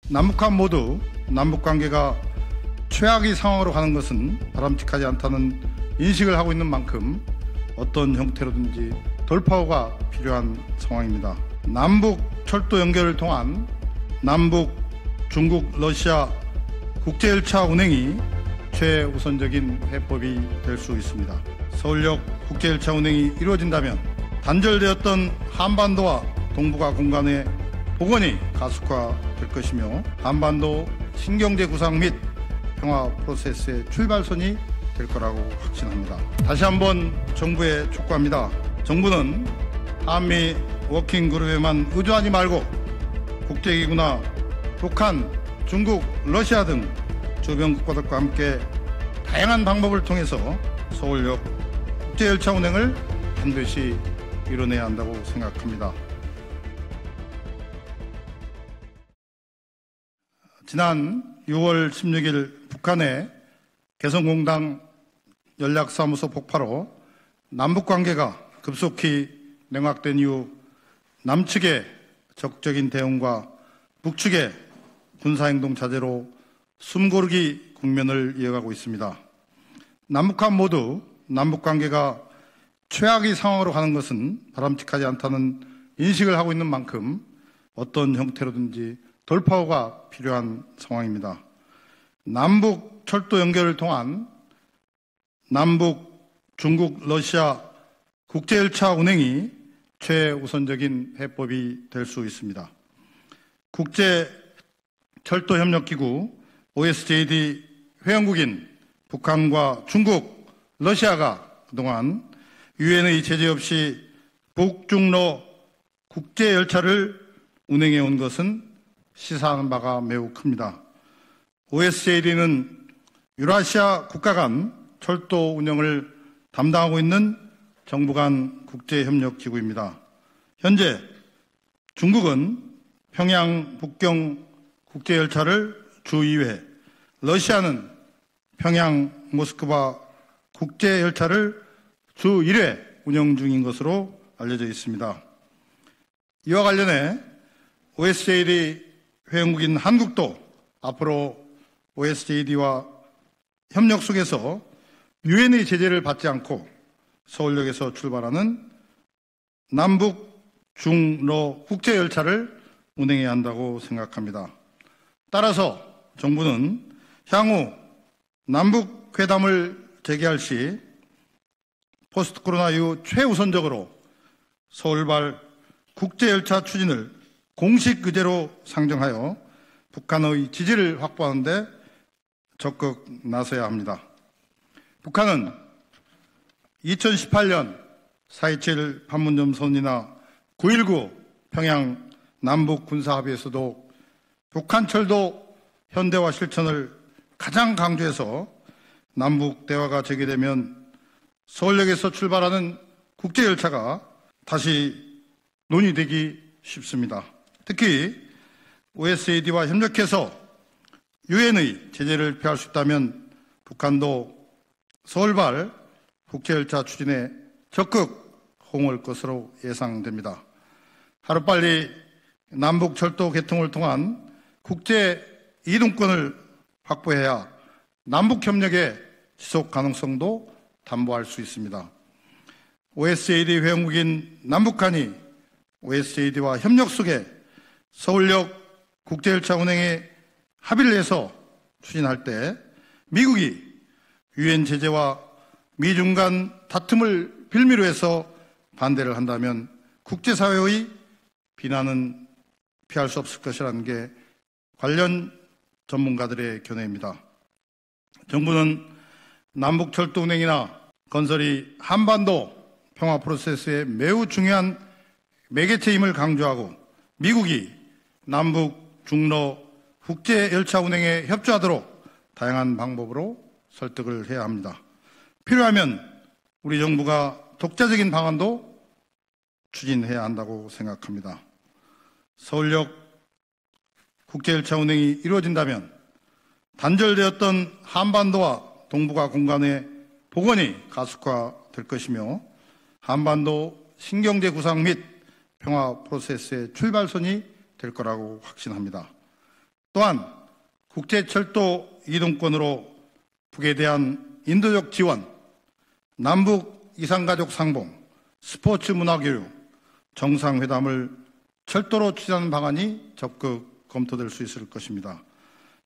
남북한 모두 남북관계가 최악의 상황으로 가는 것은 바람직하지 않다는 인식을 하고 있는 만큼 어떤 형태로든지 돌파구가 필요한 상황입니다. 남북 철도 연결을 통한 남북, 중국, 러시아 국제 열차 운행이 최우선적인 해법이 될 수 있습니다. 서울역 국제 열차 운행이 이루어진다면 단절되었던 한반도와 동북아 공간의 복원이 가속화될 것이며 한반도 신경제 구상 및 평화 프로세스의 출발선이 될 거라고 확신합니다. 다시 한번 정부에 촉구합니다. 정부는 한미 워킹그룹에만 의존하지 말고 국제기구나 북한, 중국, 러시아 등 주변 국가들과 함께 다양한 방법을 통해서 서울역 국제열차 운행을 반드시 이뤄내야 한다고 생각합니다. 지난 6월 16일 북한의 개성공단 연락사무소 폭파로 남북관계가 급속히 냉각된 이후 남측의 적극적인 대응과 북측의 군사행동 자제로 숨고르기 국면을 이어가고 있습니다. 남북한 모두 남북관계가 최악의 상황으로 가는 것은 바람직하지 않다는 인식을 하고 있는 만큼 어떤 형태로든지 돌파구가 필요한 상황입니다. 남북 철도 연결을 통한 남북, 중국, 러시아 국제열차 운행이 최우선적인 해법이 될 수 있습니다. 국제철도협력기구 OSJD 회원국인 북한과 중국, 러시아가 그동안 유엔의 제재 없이 북중러 국제열차를 운행해 온 것은 시사하는 바가 매우 큽니다. OSJD는 유라시아 국가 간 철도 운영을 담당하고 있는 정부 간 국제협력기구입니다. 현재 중국은 평양 북경 국제열차를 주 2회, 러시아는 평양 모스크바 국제열차를 주 1회 운영 중인 것으로 알려져 있습니다. 이와 관련해 OSJD 회원국인 한국도 앞으로 OSJD와 협력 속에서 유엔의 제재를 받지 않고 서울역에서 출발하는 남북, 중러 국제열차를 운행해야 한다고 생각합니다. 따라서 정부는 향후 남북회담을 재개할 시 포스트 코로나 이후 최우선적으로 서울발 국제열차 추진을 공식 의제로 상정하여 북한의 지지를 확보하는 데 적극 나서야 합니다. 북한은 2018년 4.27 판문점 선언이나 9.19 평양 남북 군사합의에서도 북한 철도 현대화 실천을 가장 강조해서 남북 대화가 재개되면 서울역에서 출발하는 국제열차가 다시 논의되기 쉽습니다. 특히 OSJD와 협력해서 유엔의 제재를 피할 수 있다면 북한도 서울발 국제열차 추진에 적극 호응할 것으로 예상됩니다. 하루빨리 남북철도 개통을 통한 국제 이동권을 확보해야 남북협력의 지속 가능성도 담보할 수 있습니다. OSJD 회원국인 남북한이 OSJD와 협력 속에 서울역 국제열차 운행에 합의를 해서 추진할 때 미국이 유엔 제재와 미중 간 다툼을 빌미로 해서 반대를 한다면 국제사회의 비난은 피할 수 없을 것이라는 게 관련 전문가들의 견해입니다. 정부는 남북철도 운행이나 건설이 한반도 평화 프로세스에 매우 중요한 매개체임을 강조하고 미국이 남북, 중러 국제열차 운행에 협조하도록 다양한 방법으로 설득을 해야 합니다. 필요하면 우리 정부가 독자적인 방안도 추진해야 한다고 생각합니다. 서울역 국제열차 운행이 이루어진다면 단절되었던 한반도와 동북아 공간의 복원이 가속화될 것이며 한반도 신경제 구상 및 평화 프로세스의 출발선이 될 거라고 확신합니다. 또한 국제철도 이동권으로 북에 대한 인도적 지원, 남북 이산가족 상봉, 스포츠 문화교류, 정상회담을 철도로 추진하는 방안이 적극 검토될 수 있을 것입니다.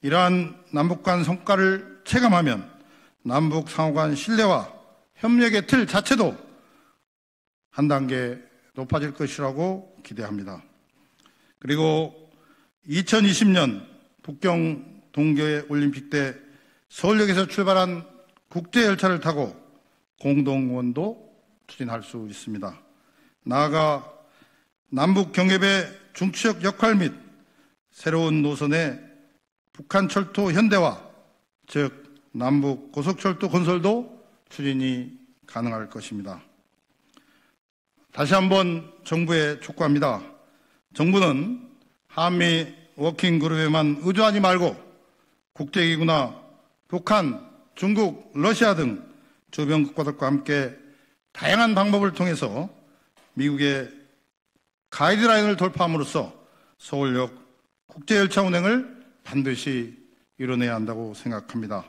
이러한 남북 간 성과를 체감하면 남북 상호 간 신뢰와 협력의 틀 자체도 한 단계 높아질 것이라고 기대합니다. 그리고 2020년 북경 동계 올림픽 때 서울역에서 출발한 국제열차를 타고 공동원도 추진할 수 있습니다. 나아가 남북 경협의 중추적 역할 및 새로운 노선의 북한 철도 현대화, 즉 남북 고속철도 건설도 추진이 가능할 것입니다. 다시 한번 정부에 촉구합니다. 정부는 한미 워킹그룹에만 의존하지 말고 국제기구나 북한, 중국, 러시아 등 주변 국가들과 함께 다양한 방법을 통해서 미국의 가이드라인을 돌파함으로써 서울역 국제열차 운행을 반드시 이뤄내야 한다고 생각합니다.